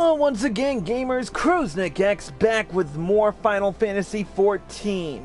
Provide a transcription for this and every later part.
Hello once again, gamers. Cruznik X back with more Final Fantasy XIV.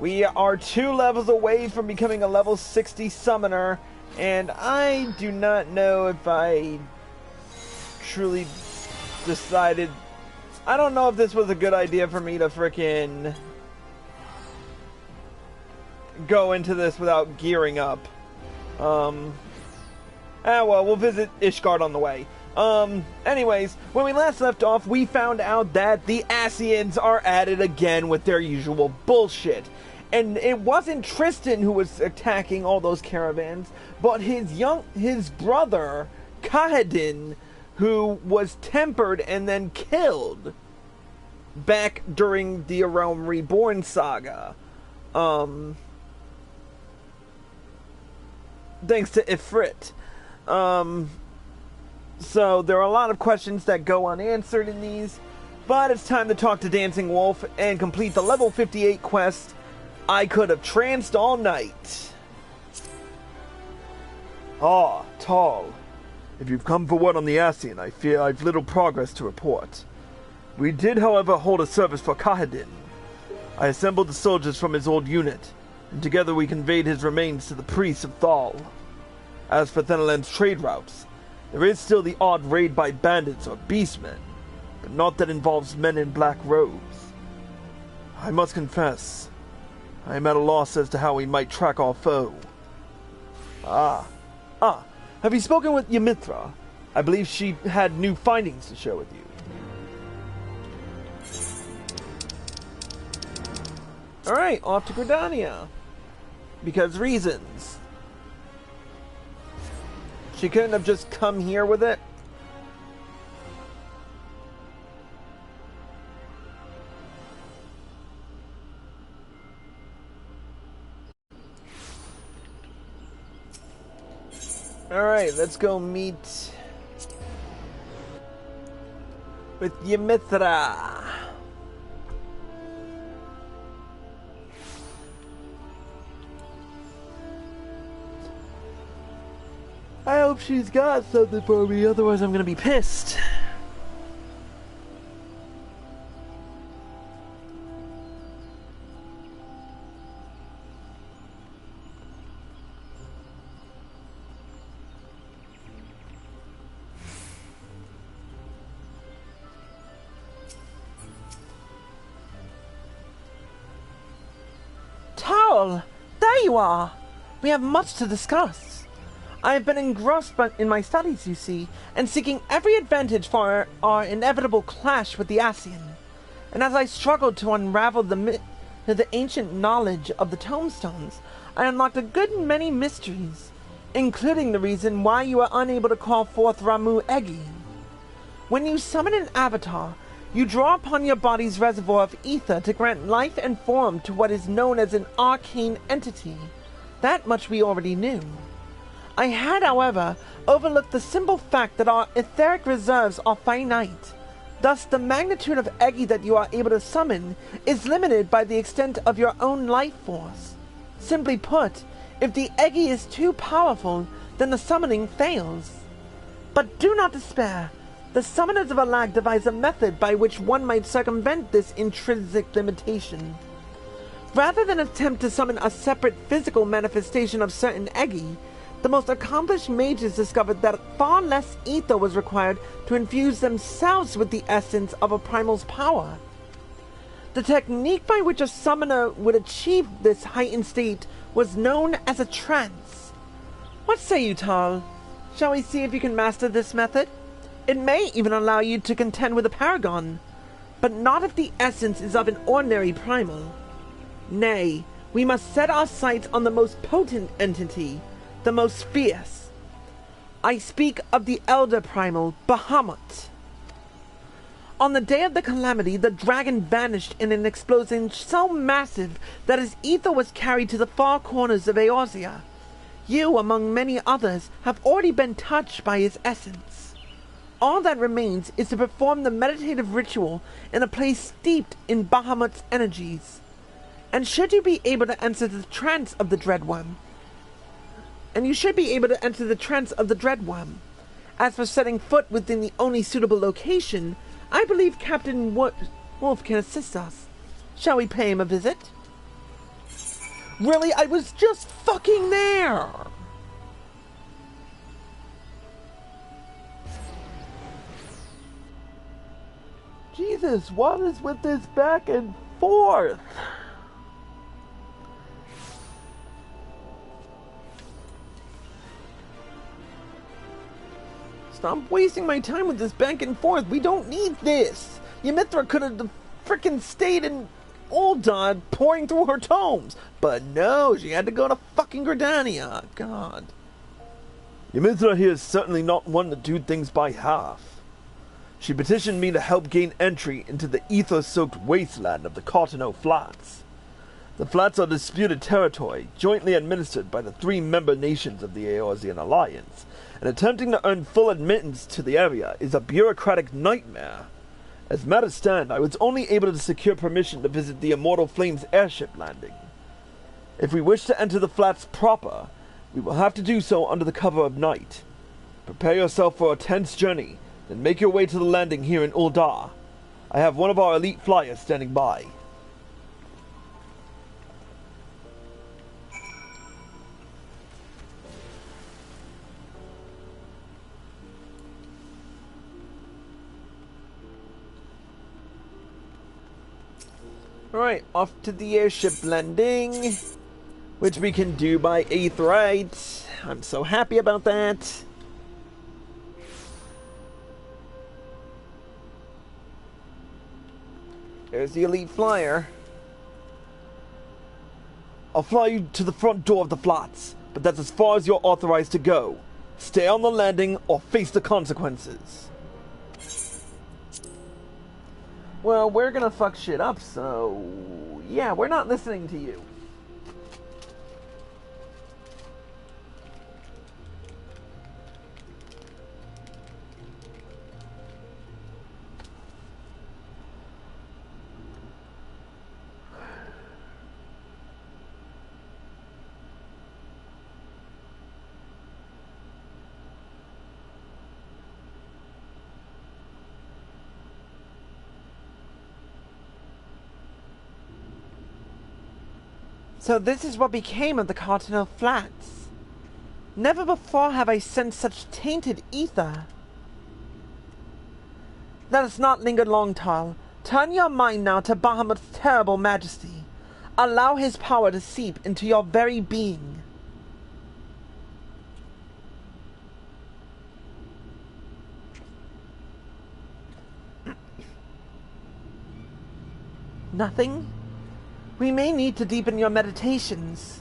We are 2 levels away from becoming a level 60 summoner, and I do not know if I truly decided... I don't know if this was a good idea for me to frickin' go into this without gearing up. Well, we'll visit Ishgard on the way. Anyways, when we last left off, we found out that the Ascians are at it again with their usual bullshit. And it wasn't Tristan who was attacking all those caravans, but his brother, Kahedin, who was tempered and then killed back during the Realm Reborn saga. Thanks to Ifrit. So there are a lot of questions that go unanswered in these, but it's time to talk to Dancing Wolf and complete the level 58 quest, I Could Have Tranced All Night. Ah, Tal. If you've come for word on the Ascian, I fear I've little progress to report. We did, however, hold a service for Kahedin. I assembled the soldiers from his old unit, and together we conveyed his remains to the priests of Thal. As for Thenaland's trade routes, there is still the odd raid by bandits or beastmen, but not that involves men in black robes. I must confess, I am at a loss as to how we might track our foe. Have you spoken with Ymithra? I believe she had new findings to share with you. Alright, off to Gridania. Because reasons. She couldn't have just come here with it. Alright, let's go meet with Ymithra. I hope she's got something for me, otherwise I'm gonna be pissed. Tal, there you are. We have much to discuss. I have been engrossed in my studies, you see, and seeking every advantage for our inevitable clash with the Ascian. And as I struggled to unravel the ancient knowledge of the tombstones, I unlocked a good many mysteries, including the reason why you are unable to call forth Ramuh Egi. When you summon an avatar, you draw upon your body's reservoir of ether to grant life and form to what is known as an arcane entity. That much we already knew. I had, however, overlooked the simple fact that our etheric reserves are finite. Thus, the magnitude of Egi that you are able to summon is limited by the extent of your own life force. Simply put, if the Egi is too powerful, then the summoning fails. But do not despair. The summoners of Alag devise a method by which one might circumvent this intrinsic limitation. Rather than attempt to summon a separate physical manifestation of certain Egi, the most accomplished mages discovered that far less ether was required to infuse themselves with the essence of a primal's power. The technique by which a summoner would achieve this heightened state was known as a trance. What say you, Tal? Shall we see if you can master this method? It may even allow you to contend with a paragon, but not if the essence is of an ordinary primal. Nay, we must set our sights on the most potent entity, the most fierce. I speak of the elder primal, Bahamut. On the day of the calamity, the dragon vanished in an explosion so massive that his ether was carried to the far corners of Eorzea. You, among many others, have already been touched by his essence. All that remains is to perform the meditative ritual in a place steeped in Bahamut's energies. And should you be able to enter the trance of the Dread One, As for setting foot within the only suitable location, I believe Captain Wolf can assist us. Shall we pay him a visit? Really? I was just fucking there! Jesus, what is with this back and forth? Stop wasting my time with this back and forth. We don't need this. Ymithra could have frickin' stayed in Uldad pouring through her tomes. But no, she had to go to fucking Gridania. God. Ymithra here is certainly not one to do things by half. She petitioned me to help gain entry into the ether-soaked wasteland of the Cotonou Flats. The Flats are disputed territory, jointly administered by the 3 member nations of the Eorzean Alliance, and attempting to earn full admittance to the area is a bureaucratic nightmare. As matters stand, I was only able to secure permission to visit the Immortal Flames airship landing. If we wish to enter the Flats proper, we will have to do so under the cover of night. Prepare yourself for a tense journey, then make your way to the landing here in Uldar. I have one of our elite flyers standing by. Alright, off to the airship landing, which we can do by Aetheryte. I'm so happy about that. There's the elite flyer. I'll fly you to the front door of the Flats, but that's as far as you're authorized to go. Stay on the landing or face the consequences. Well, we're gonna fuck shit up, so yeah, we're not listening to you. So this is what became of the Cotonou Flats. Never before have I sensed such tainted ether. Let us not linger long, Tal. Turn your mind now to Bahamut's terrible majesty. Allow his power to seep into your very being. Nothing? We may need to deepen your meditations.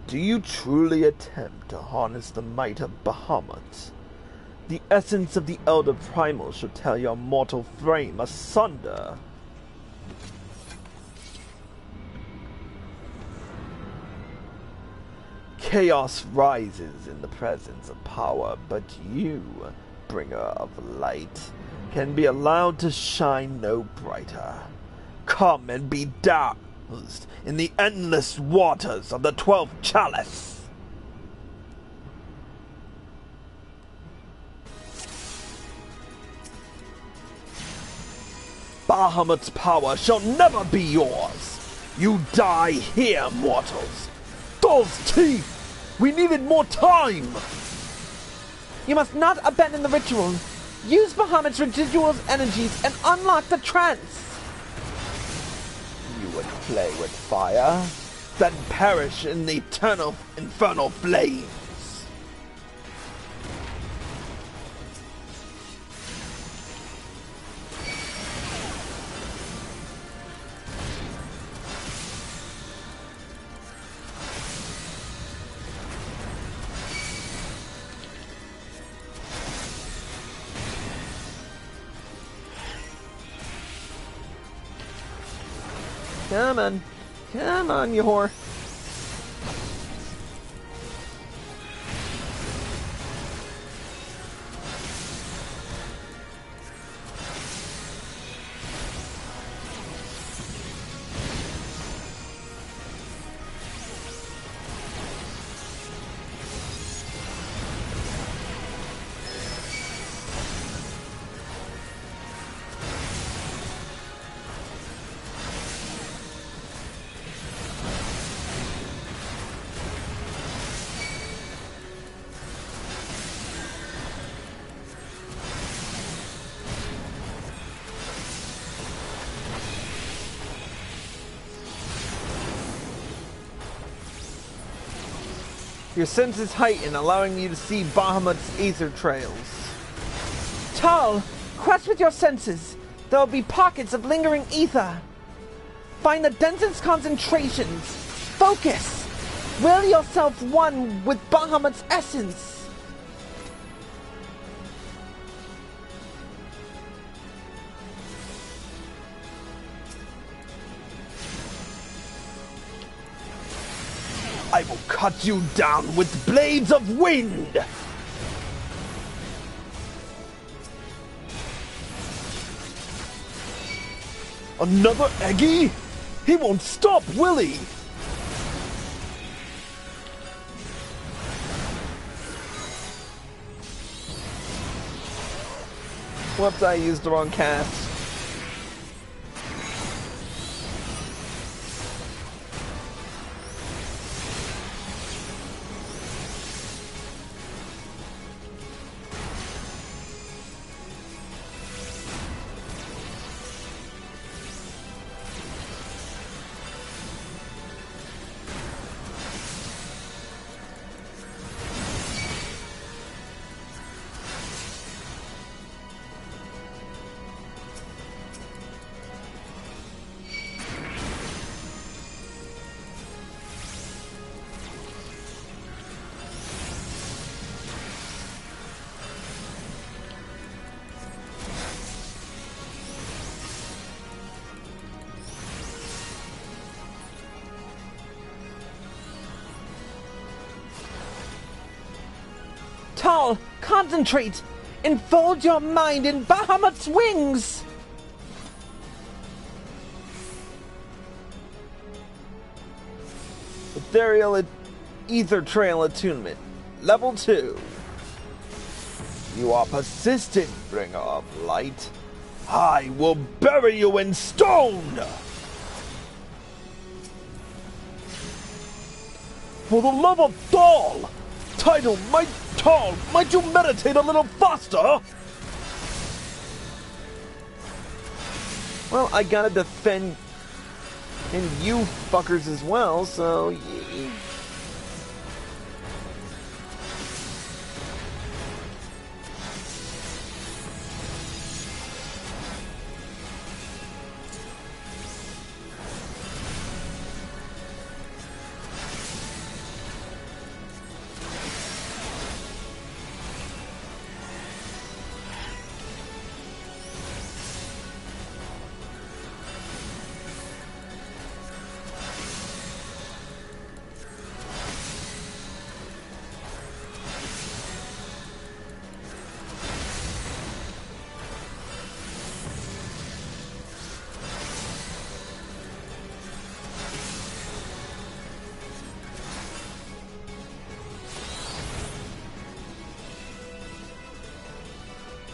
Do you truly attempt to harness the might of Bahamut? The essence of the Elder Primal shall tear your mortal frame asunder. Chaos rises in the presence of power, but you, bringer of light, can be allowed to shine no brighter. Come and be doused in the endless waters of the 12th Chalice. Bahamut's power shall never be yours. You die here, mortals. Those teeth! We needed more time! You must not abandon the ritual. Use Bahamut's residual energies and unlock the trance. You would play with fire, then perish in the eternal infernal flames. Come on. Come on, you whore. Your senses heighten, allowing you to see Bahamut's aether trails. Tal, quest with your senses. There will be pockets of lingering ether. Find the densest concentrations. Focus. Will yourself one with Bahamut's essence. I will cut you down with blades of wind! Another Eggy? He won't stop, will he? Whoops, I used the wrong cast. Tal, concentrate! Enfold your mind in Bahamut's wings! Ethereal Ether Trail Attunement. Level 2. You are persistent, bringer of light. I will bury you in stone! For the love of Thal! Title, might you meditate a little faster? Well, I gotta defend you fuckers as well, so...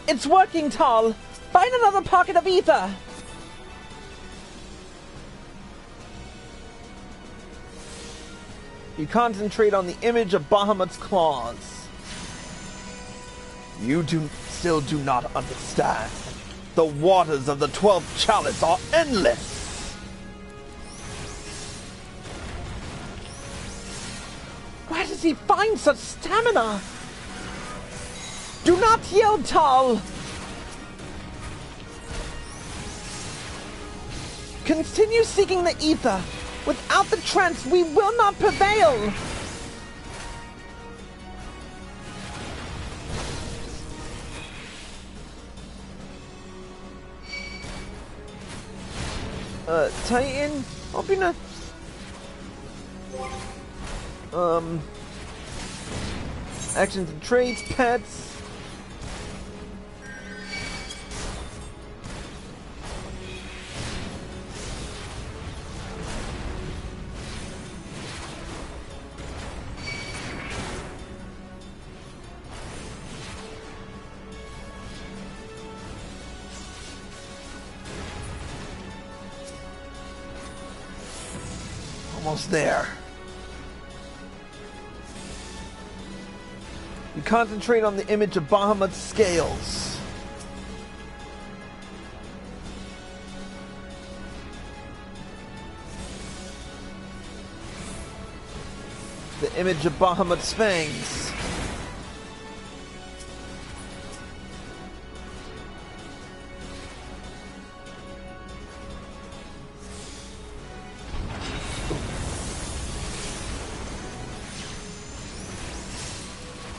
It's working, Tal! Find another pocket of ether! You concentrate on the image of Bahamut's claws. You still do not understand. The waters of the 12th chalice are endless! Where does he find such stamina? Do not yield, Tal! Continue seeking the ether. Without the trance, we will not prevail! Titan? Hope you're not... Actions and traits, pets... Almost there. You concentrate on the image of Bahamut's scales. The image of Bahamut's fangs.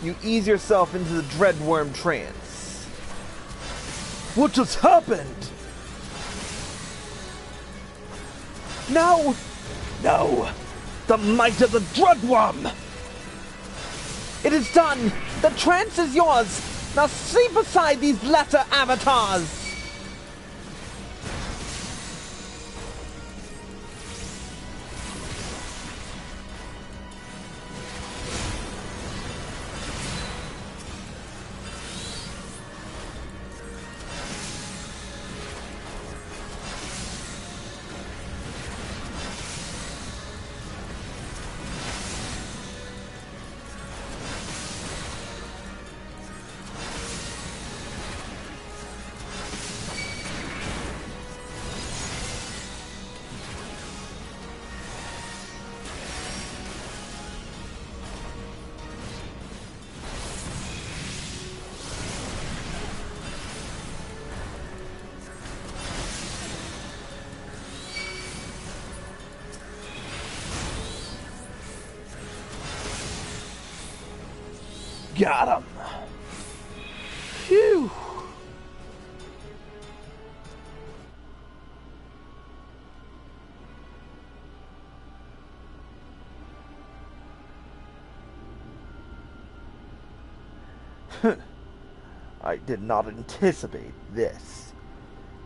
You ease yourself into the Dreadworm trance. What just happened? No! No! The might of the Dreadworm! It is done! The trance is yours! Now sleep aside these lesser avatars! Got him! Phew! I did not anticipate this.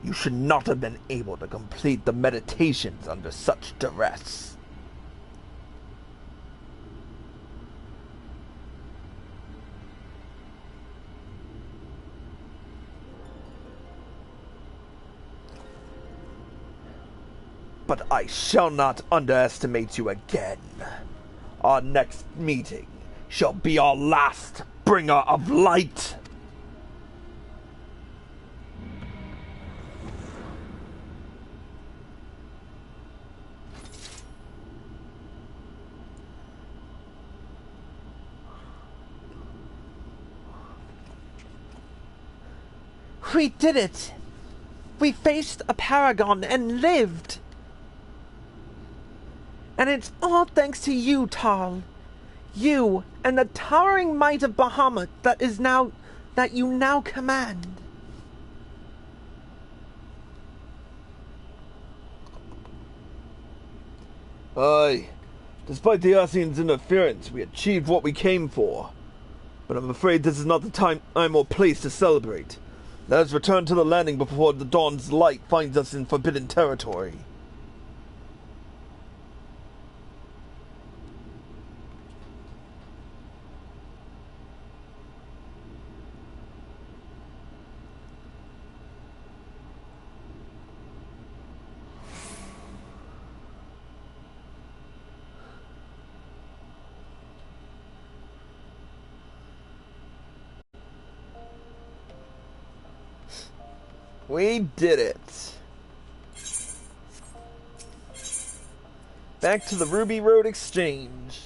You should not have been able to complete the meditations under such duress. But I shall not underestimate you again. Our next meeting shall be our last, bringer of light. We did it! We faced a paragon and lived! And it's all thanks to you, Tal. You and the towering might of Bahamut that you now command. Aye. Despite the Asians' interference, we achieved what we came for. But I'm afraid this is not the time or place to celebrate. Let us return to the landing before the dawn's light finds us in forbidden territory. We did it. Back to the Ruby Road Exchange.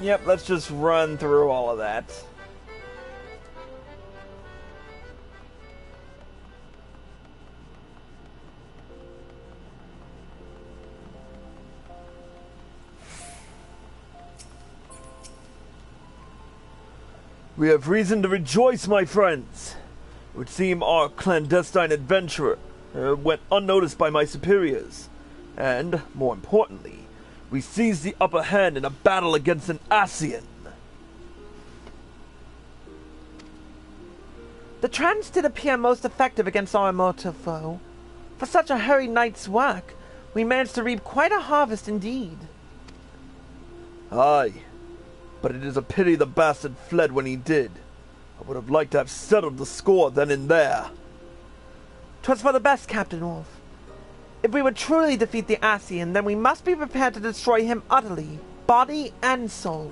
Yep, let's just run through all of that. We have reason to rejoice, my friends. It would seem our clandestine adventure went unnoticed by my superiors. And, more importantly, we seized the upper hand in a battle against an Asian. The Tranced did appear most effective against our immortal foe. For such a hurried night's work, we managed to reap quite a harvest indeed. Aye, but it is a pity the bastard fled when he did. I would have liked to have settled the score then and there. 'Twas for the best, Captain Wolf. If we would truly defeat the Ascian, then we must be prepared to destroy him utterly, body and soul.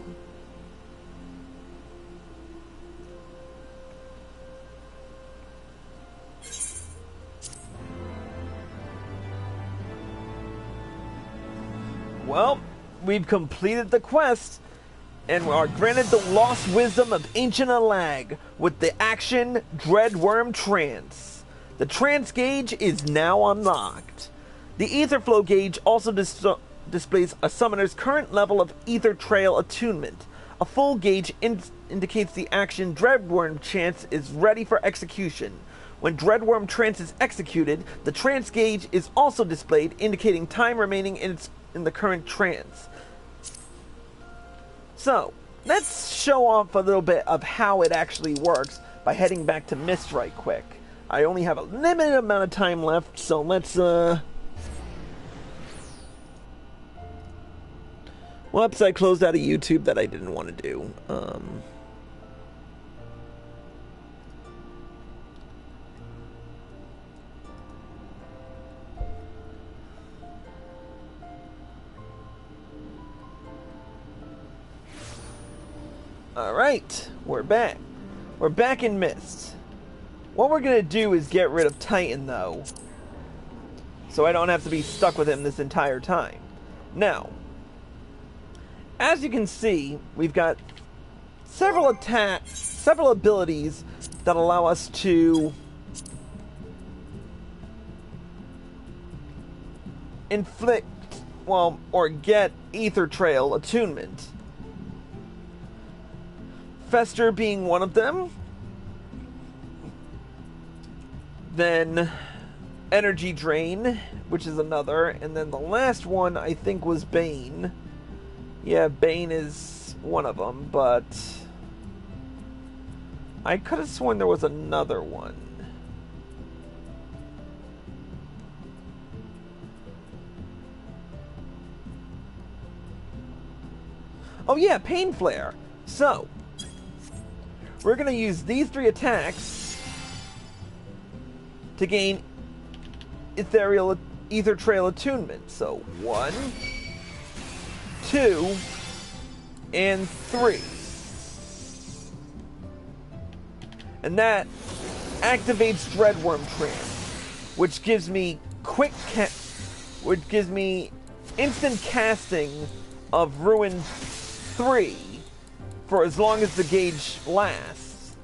Well, we've completed the quest, and we are granted the lost wisdom of Ancient Alag with the action Dreadworm Trance. The Trance gauge is now unlocked. The Ether Flow gauge also displays a summoner's current level of Ether Trail attunement. A full gauge indicates the action Dreadworm Trance is ready for execution. When Dreadworm Trance is executed, the Trance gauge is also displayed, indicating time remaining in the current trance. So, let's show off a little bit of how it actually works by heading back to Mist right quick. I only have a limited amount of time left, so let's, whoops, I closed out of YouTube that I didn't want to do. Alright, we're back. We're back in Mist. What we're gonna do is get rid of Titan, though, so I don't have to be stuck with him this entire time. Now, as you can see, we've got several abilities that allow us to inflict, well, or get Ether Trail attunement. Fester being one of them. Then Energy Drain, which is another. And then the last one, I think, was Bane. Yeah, Bane is one of them, but I could have sworn there was another one. Oh yeah, Pain Flare. So, we're going to use these three attacks to gain Ether Trail attunement. So 1, 2, and 3. And that activates Dreadworm Trance, which gives me instant casting of Ruin 3 for as long as the gauge lasts.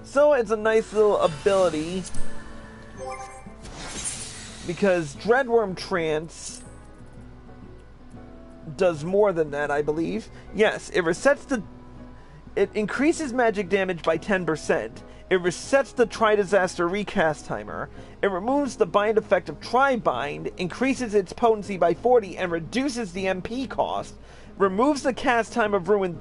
So it's a nice little ability, because Dreadworm Trance does more than that, I believe. Yes, it increases magic damage by 10%. It resets the Tri-Disaster recast timer. It removes the bind effect of Tri-Bind, increases its potency by 40, and reduces the MP cost. Removes the cast time of Ruin,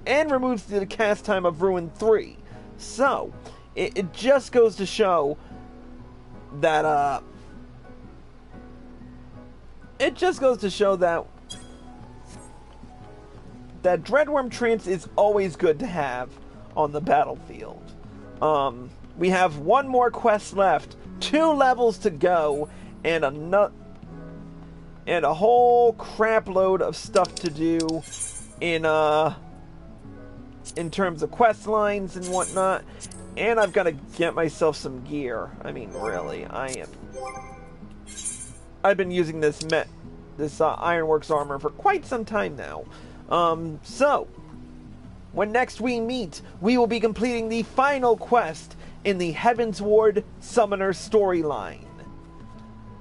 and removes the cast time of Ruin 3. So, it just goes to show that, that Dreadworm Trance is always good to have on the battlefield. We have one more quest left, 2 levels to go, and a whole crap load of stuff to do in terms of quest lines and whatnot. And I've got to get myself some gear. I mean, really, I've been using this Ironworks armor for quite some time now. So, when next we meet, we will be completing the final quest in the Heavensward Summoner storyline.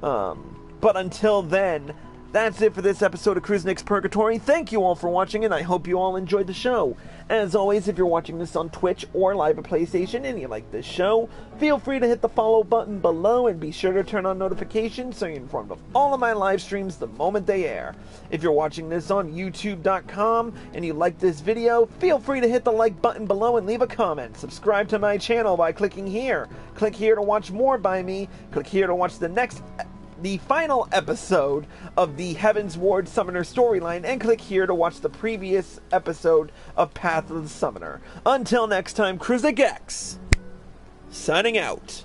But until then, that's it for this episode of Cruisnick's Purgatory. Thank you all for watching, and I hope you all enjoyed the show. As always, if you're watching this on Twitch or live at PlayStation and you like this show, feel free to hit the follow button below and be sure to turn on notifications so you're informed of all of my live streams the moment they air. If you're watching this on YouTube.com and you like this video, feel free to hit the like button below and leave a comment. Subscribe to my channel by clicking here. Click here to watch more by me. Click here to watch the next the final episode of the Heavensward Summoner storyline, and click here to watch the previous episode of Path of the Summoner. Until next time, Cruzagex, signing out.